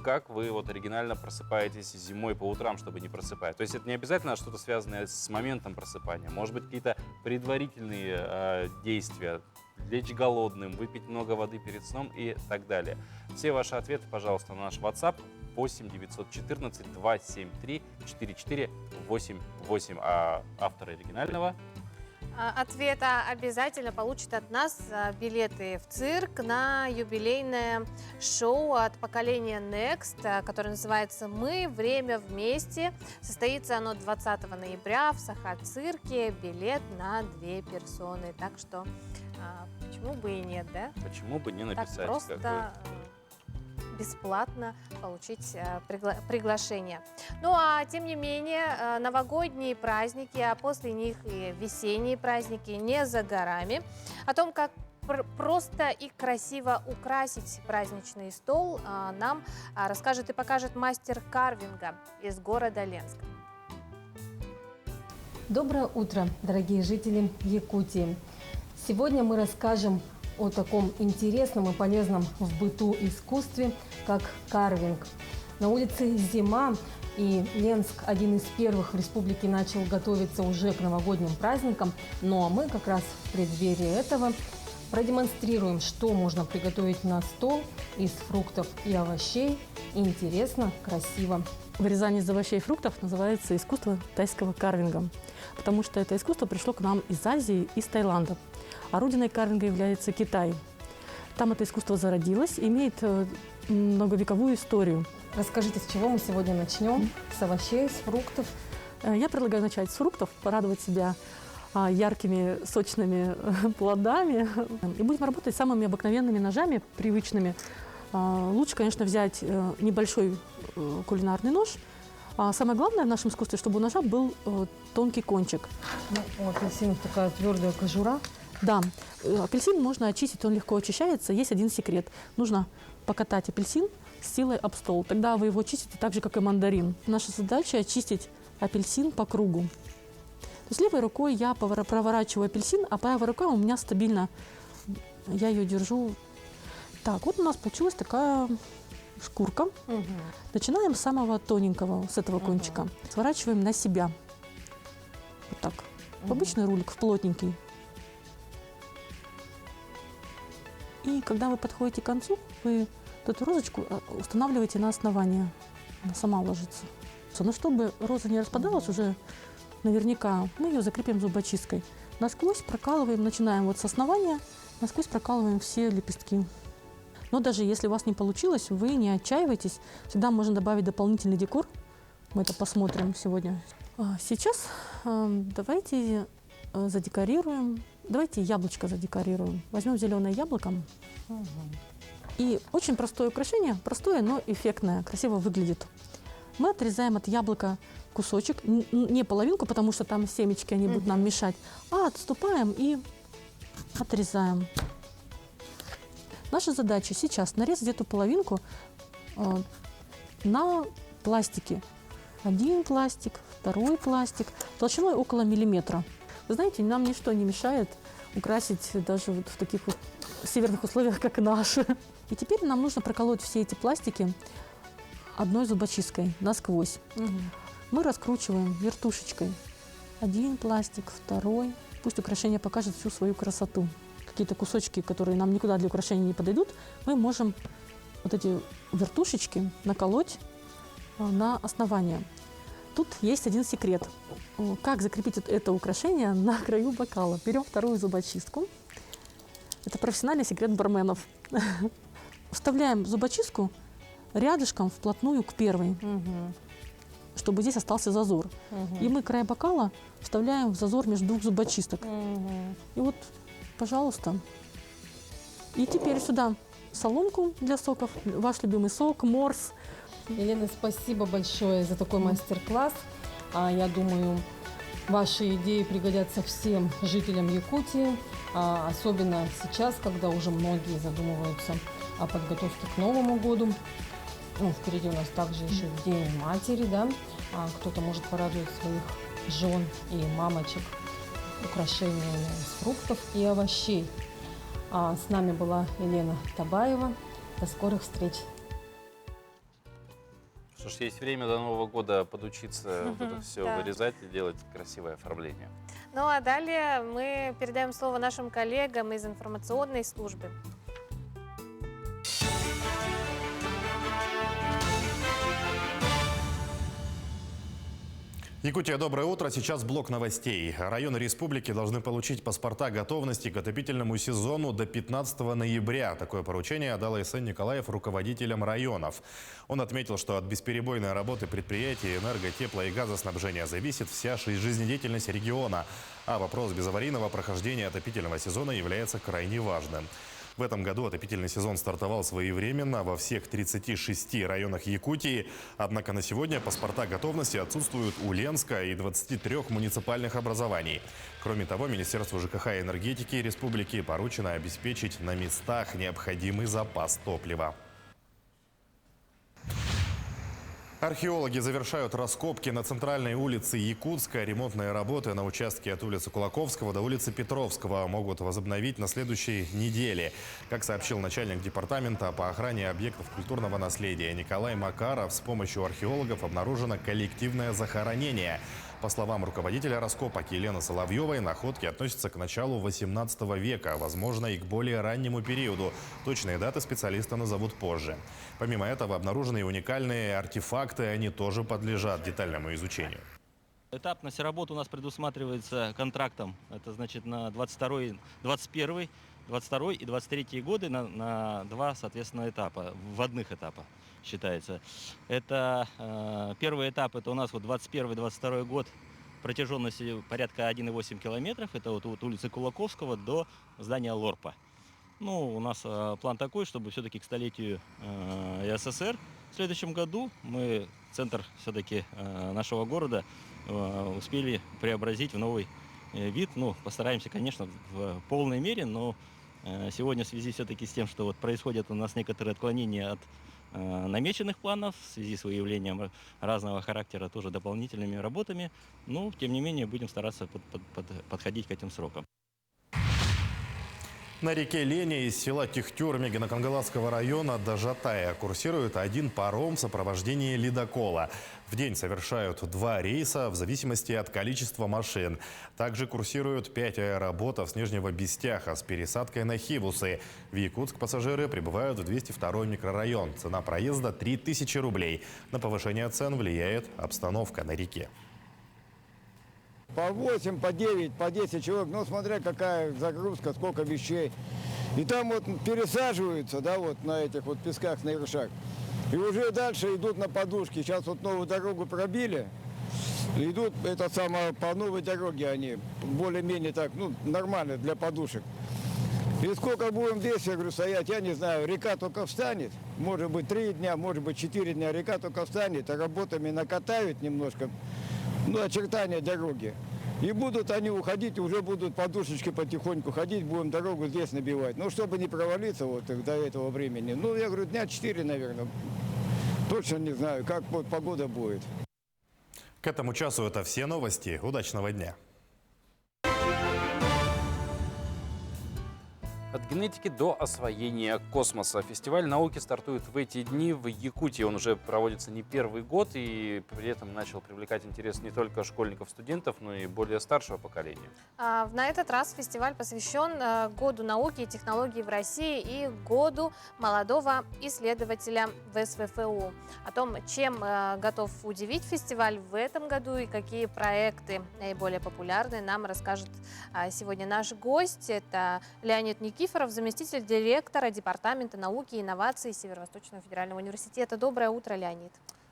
Как вы вот оригинально просыпаетесь зимой по утрам, чтобы не просыпать? То есть это не обязательно что-то связанное с моментом просыпания. Может быть, какие-то предварительные действия. Лечь голодным, выпить много воды перед сном и так далее. Все ваши ответы, пожалуйста, на наш WhatsApp 8 914 273 4488. А автор оригинального Ответа обязательно получит от нас билеты в цирк на юбилейное шоу от поколения Next, которое называется «Мы. Время вместе». Состоится оно 20 ноября в Саха-цирке. Билет на 2 персоны. Так что почему бы и нет, да? Почему бы не написать? Так просто бесплатно получить приглашение. Ну а тем не менее, новогодние праздники, а после них и весенние праздники не за горами. О том, просто и красиво украсить праздничный стол, нам расскажет и покажет мастер карвинга из города Ленска. Доброе утро, дорогие жители Якутии! Сегодня мы расскажем о таком интересном и полезном в быту искусстве, как карвинг. На улице зима, и Ленск один из первых в республике начал готовиться уже к новогодним праздникам. Ну а мы как раз в преддверии этого продемонстрируем, что можно приготовить на стол из фруктов и овощей. Интересно, красиво. Вырезание из овощей и фруктов называется искусство тайского карвинга, потому что это искусство пришло к нам из Азии, из Таиланда. А родиной карвинга является Китай. Там это искусство зародилось, имеет многовековую историю. Расскажите, с чего мы сегодня начнем? С овощей, с фруктов? Я предлагаю начать с фруктов, порадовать себя яркими, сочными плодами. И будем работать самыми обыкновенными ножами, привычными. Лучше, конечно, взять небольшой кулинарный нож. Самое главное в нашем искусстве, чтобы у ножа был тонкий кончик. Ну, у апельсинов такая твердая кожура. Да, апельсин можно очистить, он легко очищается. Есть один секрет. Нужно покатать апельсин с силой об стол. Тогда вы его очистите так же, как и мандарин. Наша задача – очистить апельсин по кругу. То есть левой рукой я проворачиваю апельсин, а правая рука у меня стабильно. Я ее держу. Так, вот у нас получилась такая шкурка. Угу. Начинаем с самого тоненького, с этого кончика. Сворачиваем на себя. Вот так. Обычный рулик, плотненький. И когда вы подходите к концу, вы эту розочку устанавливаете на основание. Она сама ложится. Но чтобы роза не распадалась уже, наверняка мы ее закрепим зубочисткой. Насквозь прокалываем, начинаем вот с основания, насквозь прокалываем все лепестки. Но даже если у вас не получилось, вы не отчаивайтесь. Всегда можно добавить дополнительный декор. Мы это посмотрим сегодня. Сейчас давайте задекорируем. Давайте яблочко задекорируем. Возьмем зеленое яблоко. И очень простое украшение, простое, но эффектное, красиво выглядит. Мы отрезаем от яблока кусочек, не половинку, потому что там семечки, они будут нам мешать, а отступаем и отрезаем. Наша задача сейчас нарезать эту половинку на пластике. Один пластик, второй пластик, толщиной около миллиметра. Вы знаете, нам ничто не мешает украсить даже вот в таких вот северных условиях, как наши. И теперь нам нужно проколоть все эти пластики одной зубочисткой насквозь. Мы раскручиваем вертушечкой. Один пластик, второй. Пусть украшение покажет всю свою красоту. Какие-то кусочки, которые нам никуда для украшения не подойдут, мы можем вот эти вертушечки наколоть на основание. Тут есть один секрет. Как закрепить это украшение на краю бокала? Берем вторую зубочистку. Это профессиональный секрет барменов. Вставляем зубочистку рядышком вплотную к первой, чтобы здесь остался зазор. И мы край бокала вставляем в зазор между двух зубочисток. И вот, пожалуйста. И теперь сюда соломку для соков, ваш любимый сок, морс. Елена, спасибо большое за такой мастер-класс. Я думаю, ваши идеи пригодятся всем жителям Якутии, особенно сейчас, когда уже многие задумываются о подготовке к Новому году. Впереди у нас также еще День матери, да? Кто-то может порадовать своих жен и мамочек украшениями из фруктов и овощей. С нами была Елена Табаева. До скорых встреч! Что ж, есть время до Нового года подучиться вот это все вырезать и делать красивое оформление. Ну а далее мы передаем слово нашим коллегам из информационной службы. Якутия, доброе утро. Сейчас блок новостей. Районы республики должны получить паспорта готовности к отопительному сезону до 15 ноября. Такое поручение дал Исен Николаев руководителям районов. Он отметил, что от бесперебойной работы предприятий энерго-, тепло- и газоснабжения зависит вся жизнедеятельность региона. А вопрос безаварийного прохождения отопительного сезона является крайне важным. В этом году отопительный сезон стартовал своевременно во всех 36 районах Якутии. Однако на сегодня паспорта готовности отсутствуют у Ленска и 23 муниципальных образований. Кроме того, Министерству ЖКХ и энергетики республики поручено обеспечить на местах необходимый запас топлива. Археологи завершают раскопки на центральной улице Якутска. Ремонтные работы на участке от улицы Кулаковского до улицы Петровского могут возобновить на следующей неделе. Как сообщил начальник департамента по охране объектов культурного наследия Николай Макаров, с помощью археологов обнаружено коллективное захоронение. По словам руководителя раскопок Елены Соловьевой, находки относятся к началу 18 века, возможно, и к более раннему периоду. Точные даты специалисты назовут позже. Помимо этого, обнаруженные уникальные артефакты, они тоже подлежат детальному изучению. Этапность работы у нас предусматривается контрактом. Это значит на 21, 22 и 23 годы на два, соответственно, этапа, вводных этапа считается. Это первый этап, это у нас вот 21-22 год, протяженностью порядка 1,8 километров. Это вот от улицы Кулаковского до здания Лорпа. Ну, у нас план такой, чтобы все-таки к столетию СССР в следующем году мы центр все-таки нашего города успели преобразить в новый вид. Ну, постараемся, конечно, в полной мере, но сегодня в связи все-таки с тем, что вот происходят у нас некоторые отклонения от намеченных планов в связи с выявлением разного характера тоже дополнительными работами, но, тем не менее, будем стараться подходить к этим срокам. На реке Лене из села Тихтюр Мегино-Кангаласского района до Жатая курсирует один паром в сопровождении ледокола. В день совершают 2 рейса в зависимости от количества машин. Также курсируют 5 аэроботов с Нижнего Бестяха с пересадкой на Хивусы. В Якутск пассажиры прибывают в 202 микрорайон. Цена проезда 3000 рублей. На повышение цен влияет обстановка на реке. По 8, по 9, по 10 человек, ну смотря какая загрузка, сколько вещей. И там вот пересаживаются, да, вот на этих вот песках, на ершах. И уже дальше идут на подушки. Сейчас вот новую дорогу пробили. Идут это самое, по новой дороге они, более-менее так, ну нормально для подушек. И сколько будем здесь, я говорю, стоять, я не знаю, река только встанет. Может быть 3 дня, может быть 4 дня, река только встанет, а работами накатают немножко. Ну, очертания дороги. И будут они уходить, уже будут подушечки потихоньку ходить, будем дорогу здесь набивать. Ну, чтобы не провалиться вот до этого времени. Ну, я говорю, дня 4, наверное. Точно не знаю, как вот погода будет. К этому часу это все новости. Удачного дня. От генетики до освоения космоса. Фестиваль науки стартует в эти дни в Якутии. Он уже проводится не первый год и при этом начал привлекать интерес не только школьников, студентов, но и более старшего поколения. На этот раз фестиваль посвящен Году науки и технологий в России и Году молодого исследователя в СВФУ. О том, чем готов удивить фестиваль в этом году и какие проекты наиболее популярны, нам расскажет сегодня наш гость. Это Леонид Никифоров, заместитель директора Департамента науки и инноваций Северо-Восточного федерального университета. Доброе утро, Леонид.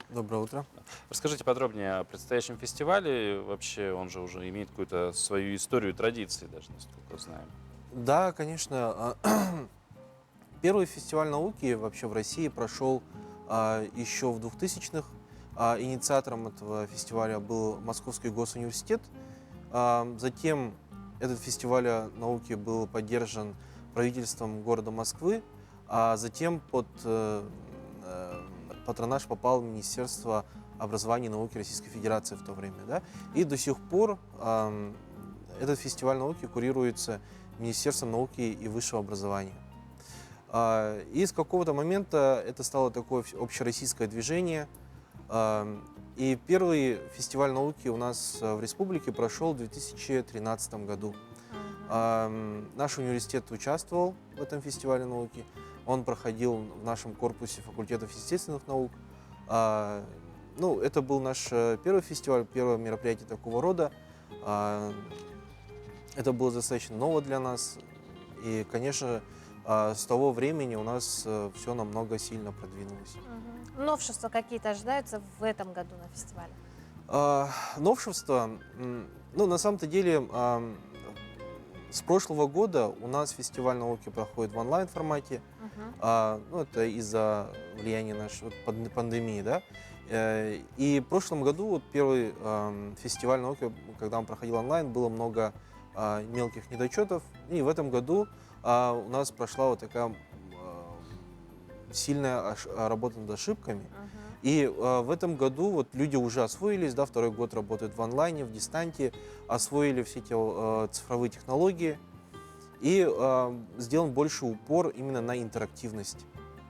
Доброе утро. Расскажите подробнее о предстоящем фестивале. Вообще он же уже имеет какую-то свою историю, традиции даже, насколько знаем. Да, конечно. Первый фестиваль науки вообще в России прошел еще в 2000-х. Инициатором этого фестиваля был Московский госуниверситет. Затем этот фестиваль науки был поддержан правительством города Москвы, а затем под патронаж попал в Министерство образования и науки Российской Федерации в то время. Да? И до сих пор этот фестиваль науки курируется Министерством науки и высшего образования. И с какого-то момента это стало такое общероссийское движение. И первый фестиваль науки у нас в республике прошел в 2013 году. Наш университет участвовал в этом фестивале науки. Он проходил в нашем корпусе факультетов естественных наук. Ну, это был наш первый фестиваль, первое мероприятие такого рода. Это было достаточно ново для нас. И, конечно, с того времени у нас все намного сильно продвинулось. Новшества какие-то ожидаются в этом году на фестивале? Новшества, ну, на самом-то деле, С прошлого года у нас фестиваль науки проходит в онлайн-формате. Это из-за влияния нашей пандемии, да. И в прошлом году вот первый фестиваль науки, когда он проходил онлайн, было много мелких недочетов. И в этом году у нас прошла вот такая сильная работа над ошибками. И в этом году вот люди уже освоились, да, второй год работают в онлайне, в дистанте, освоили все эти цифровые технологии и сделан больше упор именно на интерактивность.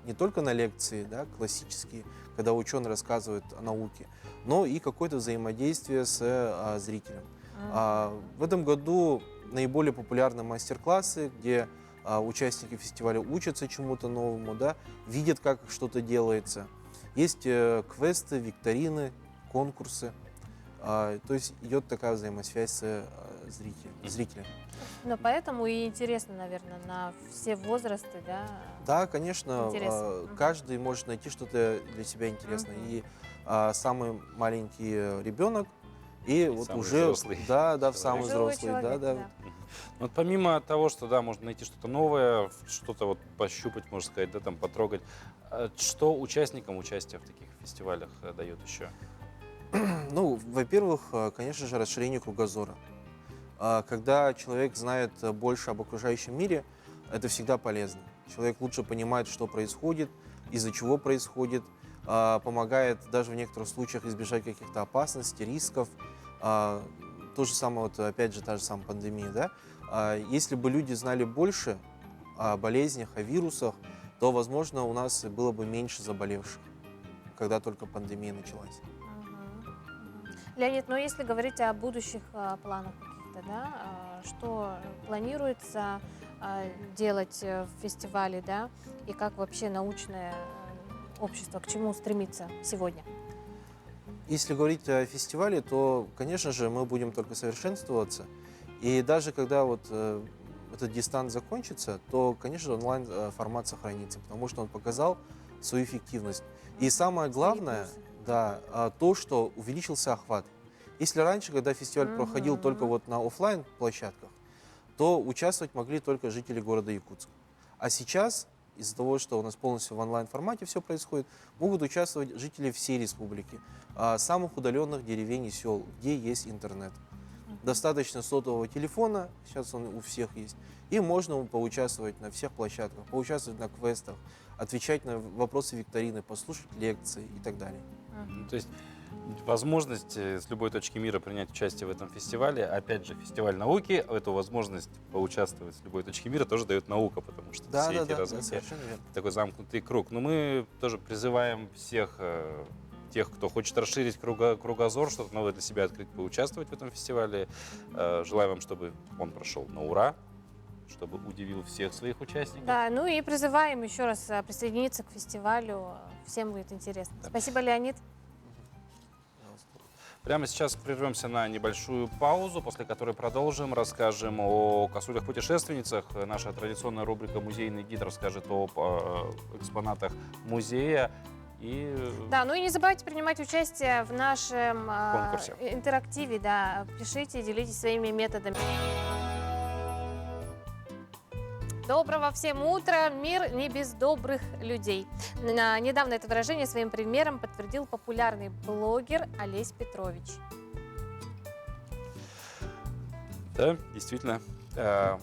Не только на лекции, да, классические, когда ученый рассказывает о науке, но и какое-то взаимодействие с зрителем. В этом году наиболее популярны мастер-классы, где участники фестиваля учатся чему-то новому, да, видят, как что-то делается. Есть квесты, викторины, конкурсы. То есть идет такая взаимосвязь с зрителем. Но поэтому и интересно, наверное, на все возрасты, да? Да, конечно. Интересно. Каждый может найти что-то для себя интересное. И самый маленький ребенок, и вот самый уже взрослый. Да, самый взрослый, человек, да. Вот помимо того, что да, можно найти что-то новое, что-то вот пощупать, можно сказать, да, там потрогать, что участникам участия в таких фестивалях дает еще? Ну, во-первых, конечно же, расширение кругозора. Когда человек знает больше об окружающем мире, это всегда полезно. Человек лучше понимает, что происходит, из-за чего происходит, помогает даже в некоторых случаях избежать каких-то опасностей, рисков. То же самое, вот, опять же, та же самая пандемия. Да? Если бы люди знали больше о болезнях, о вирусах, то, возможно, у нас было бы меньше заболевших, когда только пандемия началась. Леонид, но если говорить о будущих планах каких-то, да, что планируется делать в фестивале, да, и как вообще научное общество к чему стремится сегодня? Если говорить о фестивале, то, конечно же, мы будем только совершенствоваться. И даже когда вот этот дистант закончится, то, конечно, онлайн-формат сохранится, потому что он показал свою эффективность. И самое главное, да, то, что увеличился охват. Если раньше, когда фестиваль проходил только вот на офлайн площадках, то участвовать могли только жители города Якутск. А сейчас, из-за того, что у нас полностью в онлайн-формате все происходит, могут участвовать жители всей республики, самых удаленных деревень и сел, где есть интернет. Достаточно сотового телефона, сейчас он у всех есть, и можно поучаствовать на всех площадках, поучаствовать на квестах, отвечать на вопросы викторины, послушать лекции и так далее. То есть возможность с любой точки мира принять участие в этом фестивале, опять же, фестиваль науки, эту возможность поучаствовать с любой точки мира тоже дает наука, потому что все эти развития, такой замкнутый круг. Но мы тоже призываем всех тех, кто хочет расширить кругозор, что-то новое для себя открыть, поучаствовать в этом фестивале. Желаем вам, чтобы он прошел на ура, чтобы удивил всех своих участников. Да, ну и призываем еще раз присоединиться к фестивалю. Всем будет интересно. Да. Спасибо, Леонид. Прямо сейчас прервемся на небольшую паузу, после которой продолжим, расскажем о косулях-путешественницах. Наша традиционная рубрика «Музейный гид» расскажет об экспонатах музея. Да, ну и не забывайте принимать участие в нашем конкурсе. Интерактиве. Да. Пишите, делитесь своими методами. Доброго всем утра! Мир не без добрых людей. Недавно это выражение своим примером подтвердил популярный блогер Олесь Петрович. Да, действительно.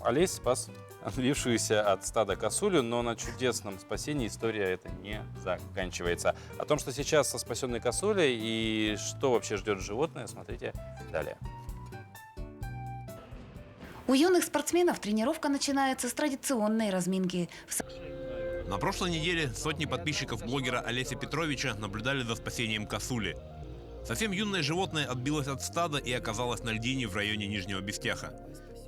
Олесь спас отбившуюся от стада косулю, но на чудесном спасении история эта не заканчивается. О том, что сейчас со спасенной косулей и что вообще ждет животное, смотрите далее. У юных спортсменов тренировка начинается с традиционной разминки. На прошлой неделе сотни подписчиков блогера Олеся Петровича наблюдали за спасением косули. Совсем юное животное отбилось от стада и оказалось на льдине в районе Нижнего Бестяха.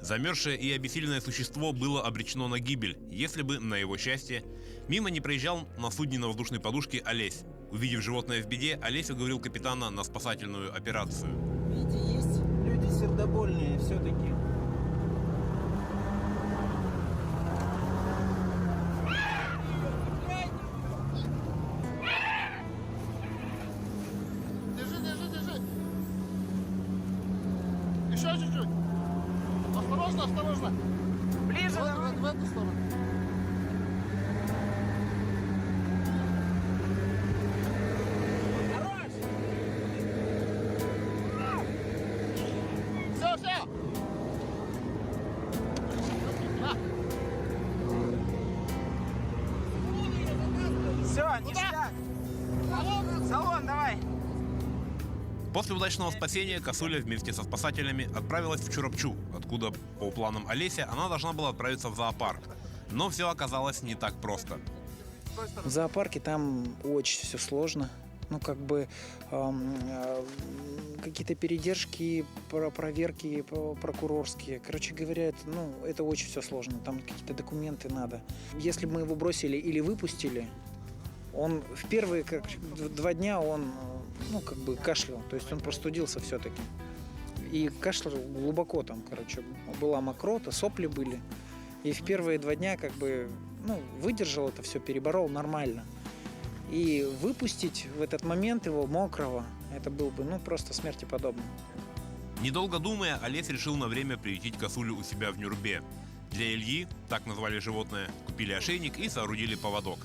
Замерзшее и обессиленное существо было обречено на гибель, если бы, на его счастье, мимо не проезжал на судне на воздушной подушке Олесь. Увидев животное в беде, Олесь уговорил капитана на спасательную операцию. Видите, есть люди сердобольные все-таки. Еще чуть-чуть. Осторожно. Осторожно, осторожно. Ближе, вот, в эту сторону. Хорош! Все, все. Все, ништяк. Салон, давай. После удачного спасения косуля вместе со спасателями отправилась в Чурапчу, откуда, по планам Олеся, она должна была отправиться в зоопарк. Но все оказалось не так просто. В зоопарке там очень все сложно. Ну, как бы какие-то передержки, проверки прокурорские. Короче говоря, это очень все сложно. Там какие-то документы надо. Если бы мы его бросили или выпустили, он в первые 2 дня он, кашлял. То есть он простудился все-таки. И кашлял глубоко там, была мокрота, сопли были. И в первые 2 дня выдержал это все, переборол нормально. И выпустить в этот момент его мокрого, это было бы просто смерти подобно. Недолго думая, Олесь решил на время приютить косулю у себя в Нюрбе. Для Ильи, так назвали животное, купили ошейник и соорудили поводок.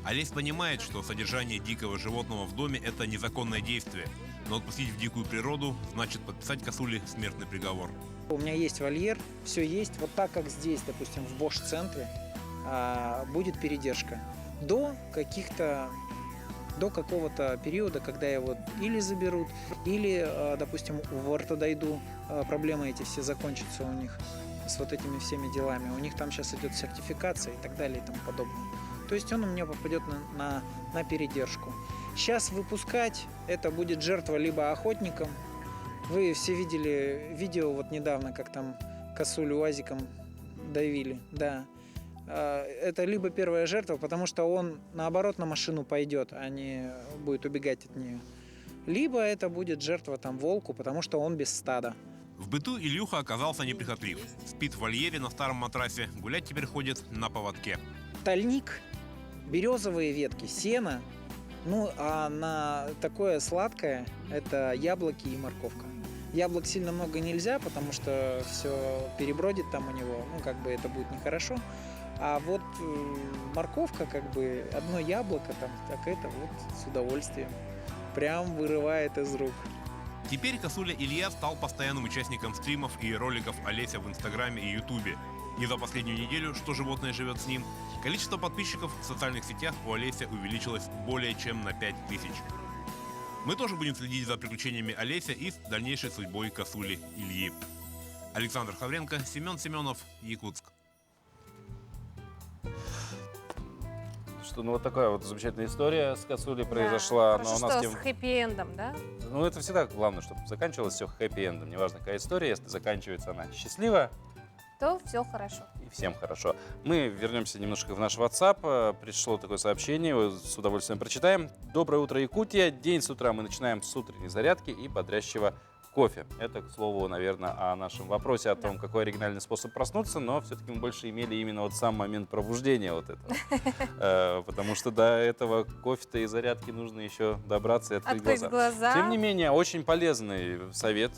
Олесь понимает, что содержание дикого животного в доме – это незаконное действие, но отпустить в дикую природу значит подписать косуле смертный приговор. У меня есть вольер, все есть. Вот так, как здесь, допустим, в Бош-центре, будет передержка. До какого-то периода, когда его или заберут, или, допустим, в Ортодайду проблемы эти все закончатся у них с вот этими всеми делами. У них там сейчас идет сертификация и так далее и тому подобное. То есть он у меня попадет на передержку. Сейчас выпускать это будет жертва либо охотникам. Вы все видели видео вот недавно, как там косулю УАЗиком давили. Да. Это либо первая жертва, потому что он наоборот на машину пойдет, а не будет убегать от нее. Либо это будет жертва волку, потому что он без стада. В быту Илюха оказался неприхотлив. Спит в вольере на старом матрасе, гулять теперь ходит на поводке. Тальник, березовые ветки, сено. А на такое сладкое это яблоки и морковка. Яблок сильно много нельзя, потому что все перебродит там у него, это будет нехорошо. А вот морковка, одно яблоко так это с удовольствием. Прям вырывает из рук. Теперь косуля Илья стал постоянным участником стримов и роликов Олеся в Инстаграме и Ютубе. И за последнюю неделю, что животное живет с ним, количество подписчиков в социальных сетях у Олеся увеличилось более чем на 5000. Мы тоже будем следить за приключениями Олеся и с дальнейшей судьбой косули Ильи. Александр Хавренко, Семен Семенов, Якутск. Что, вот такая вот замечательная история с косулей произошла. Да, но у что нас с хэппи-эндом, да? это всегда главное, чтобы заканчивалось все хэппи-эндом. Неважно, какая история, если заканчивается она счастливо, то все хорошо. И всем хорошо. Мы вернемся немножко в наш WhatsApp. Пришло такое сообщение, с удовольствием прочитаем. Доброе утро, Якутия. День с утра мы начинаем с утренней зарядки и бодрящего кофе. Это, к слову, наверное, о нашем вопросе, о том, какой оригинальный способ проснуться, но все-таки мы больше имели именно сам момент пробуждения этого. Потому что до этого кофе-то и зарядки нужно еще добраться и открыть глаза. Тем не менее, очень полезный совет,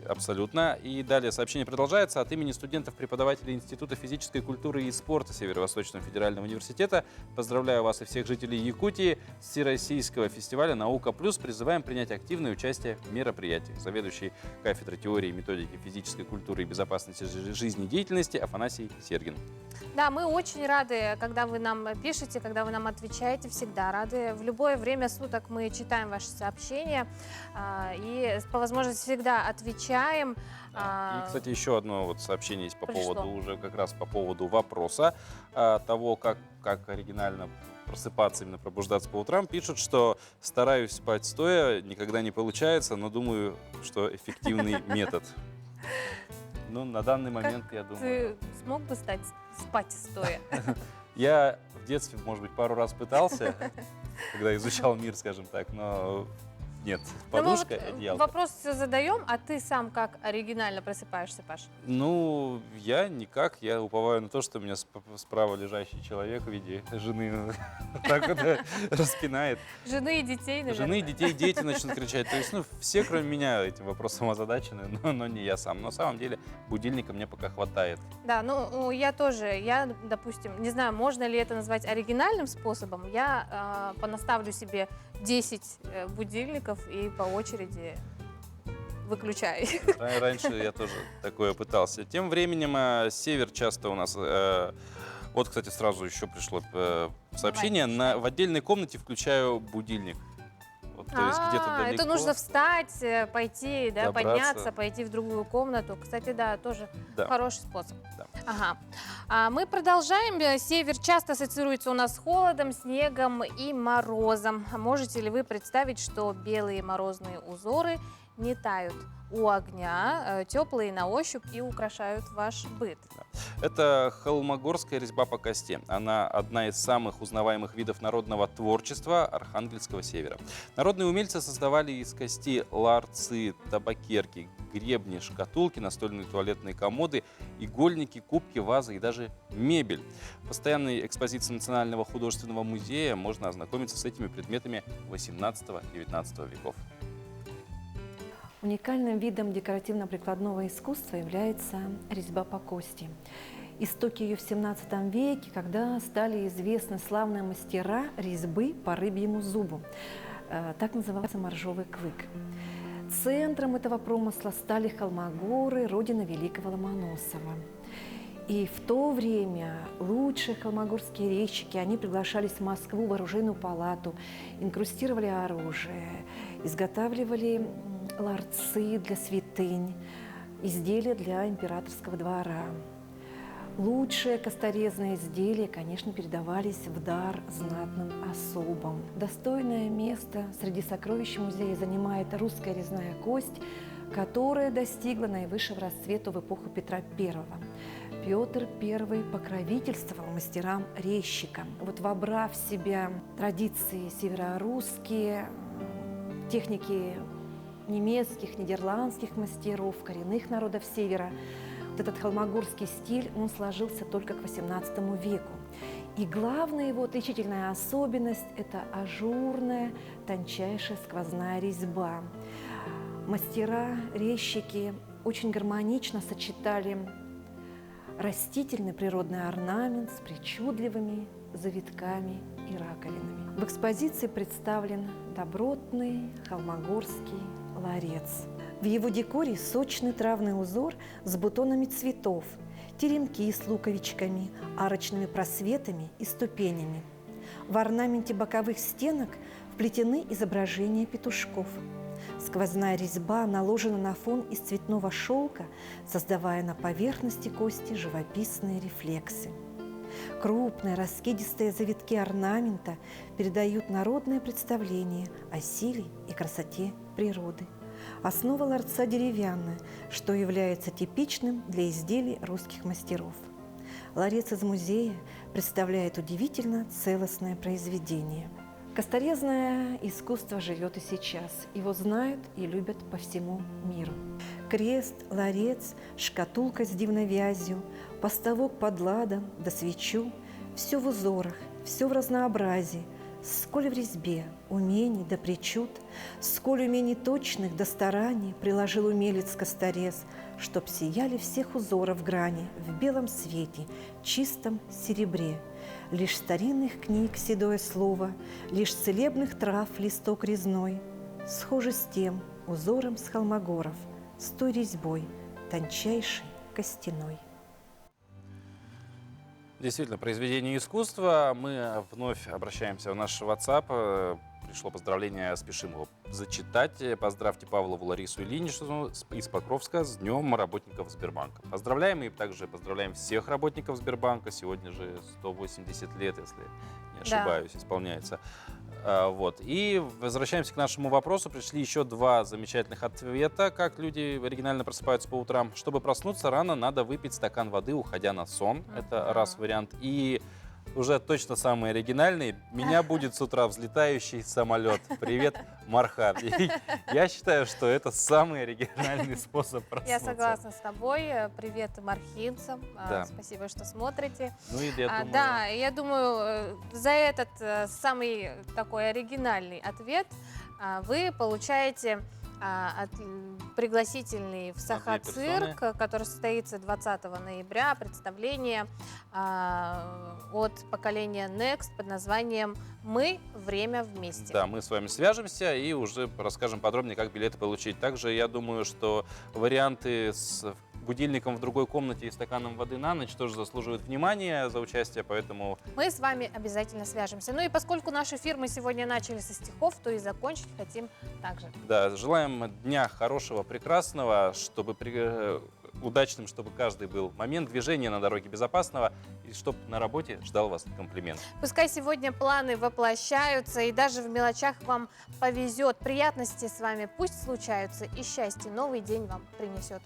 абсолютно. И далее сообщение продолжается. От имени студентов-преподавателей Института физической культуры и спорта Северо-Восточного федерального университета поздравляю вас и всех жителей Якутии с Всероссийского фестиваля «Наука плюс». Призываем принять активное участие в мероприятии. Заведующий кафедрой теории и методики физической культуры и безопасности жизнедеятельности Афанасий Сергин. Да, мы очень рады, когда вы нам пишете, когда вы нам отвечаете, всегда рады. В любое время суток мы читаем ваши сообщения и по возможности всегда отвечаем. И, кстати, еще одно сообщение есть по поводу вопроса того, как оригинально просыпаться, именно пробуждаться по утрам. Пишут, что стараюсь спать стоя, никогда не получается, но думаю, что эффективный метод. На данный момент, я думаю... Ты смог бы спать стоя? Я в детстве, может быть, пару раз пытался, когда изучал мир, скажем так, но нет. Но мы Подушка, вот одеялко. вопрос задаем, а ты сам как оригинально просыпаешься, Паш? Ну, я никак. Я уповаю на то, что меня справа лежащий человек в виде жены так вот распинает. Жены и детей, наверное. Жены, детей, дети начнут кричать. То есть, ну, все, кроме меня, этим вопросом озадачены, но не я сам. Но на самом деле будильника мне пока хватает. Да, ну я тоже, допустим, не знаю, можно ли это назвать оригинальным способом, я понаставлю себе 10 будильников и по очереди выключаю. Раньше я тоже такое пытался. Тем временем север часто у нас... Вот, кстати, сразу еще пришло сообщение. В отдельной комнате включаю будильник. Вот, то есть где-то далеко. Это нужно встать, пойти, да, Добраться. подняться, пойти в другую комнату. Кстати, да, тоже хороший способ. Да. Ага. Мы продолжаем. Север часто ассоциируется у нас с холодом, снегом и морозом. Можете ли вы представить, что белые морозные узоры не тают у огня, теплые на ощупь и украшают ваш быт? Это холмогорская резьба по кости. Она одна из самых узнаваемых видов народного творчества Архангельского севера. Народные умельцы создавали из кости ларцы, табакерки, гребни, шкатулки, настольные туалетные комоды, игольники, кубки, вазы и даже мебель. В постоянной экспозиции Национального художественного музея можно ознакомиться с этими предметами 18-19 веков. Уникальным видом декоративно-прикладного искусства является резьба по кости. Истоки ее в XVII веке, когда стали известны славные мастера резьбы по рыбьему зубу. Так назывался моржовый клык. Центром этого промысла стали Холмогоры, родина великого Ломоносова. И в то время лучшие холмогорские резчики, они приглашались в Москву в оружейную палату, инкрустировали оружие, изготавливали ларцы для святынь, изделия для императорского двора. Лучшие косторезные изделия, конечно, передавались в дар знатным особам. Достойное место среди сокровищ музея занимает русская резная кость, которая достигла наивысшего расцвета в эпоху Петра I. Петр I покровительствовал мастерам-резчикам. Вот вобрав в себя традиции северорусские, техники немецких, нидерландских мастеров, коренных народов Севера, вот этот холмогорский стиль, он сложился только к XVIII веку. И главная его отличительная особенность – это ажурная, тончайшая сквозная резьба. Мастера, резчики очень гармонично сочетали растительный природный орнамент с причудливыми завитками и раковинами. В экспозиции представлен добротный холмогорский ларец. В его декоре сочный травный узор с бутонами цветов, теремки с луковичками, арочными просветами и ступенями. В орнаменте боковых стенок вплетены изображения петушков. Сквозная резьба наложена на фон из цветного шелка, создавая на поверхности кости живописные рефлексы. Крупные раскидистые завитки орнамента передают народное представление о силе и красоте природы. Основа ларца деревянная, что является типичным для изделий русских мастеров. Ларец из музея представляет удивительно целостное произведение. Косторезное искусство живет и сейчас. Его знают и любят по всему миру. Крест, ларец, шкатулка с дивной вязью, поставок под ладом да свечу – все в узорах, все в разнообразии, сколь в резьбе умений да причуд, сколь умений точных да стараний приложил умелец-косторез, чтоб сияли всех узоров грани в белом свете, чистом серебре. Лишь старинных книг седое слово, лишь целебных трав листок резной, схоже с тем узором с холмогоров, с той резьбой, тончайшей костяной. Действительно, произведение искусства. Мы вновь обращаемся в наш WhatsApp. Пришло поздравление, спешим его зачитать. Поздравьте Павлову Ларису Ильиничну из Покровска с Днем работников Сбербанка. Поздравляем и также поздравляем всех работников Сбербанка. Сегодня же 180 лет, если не ошибаюсь, исполняется. Вот. И возвращаемся к нашему вопросу. Пришли еще два замечательных ответа, как люди оригинально просыпаются по утрам. Чтобы проснуться рано, надо выпить стакан воды, уходя на сон. Это раз вариант. И уже точно самый оригинальный. Меня будет с утра взлетающий самолет. Привет, Мархаб. И я считаю, что это самый оригинальный способ проснуться. Я согласна с тобой. Привет мархинцам. Да. Спасибо, что смотрите. Ну и я думаю... Да, я думаю, за этот самый такой оригинальный ответ вы получаете пригласительный в Саха-цирк, который состоится 20 ноября. Представление от поколения Next под названием «Мы. Время вместе». Да, мы с вами свяжемся и уже расскажем подробнее, как билеты получить. Также я думаю, что варианты с будильником в другой комнате и стаканом воды на ночь тоже заслуживают внимания за участие, поэтому... Мы с вами обязательно свяжемся. Ну и поскольку наш эфир мы сегодня начали со стихов, то и закончить хотим также. Да, желаем дня хорошего, прекрасного, чтобы удачным, чтобы каждый был момент движения на дороге безопасного, и чтобы на работе ждал вас комплимент. Пускай сегодня планы воплощаются, и даже в мелочах вам повезет. Приятности с вами пусть случаются, и счастье новый день вам принесет.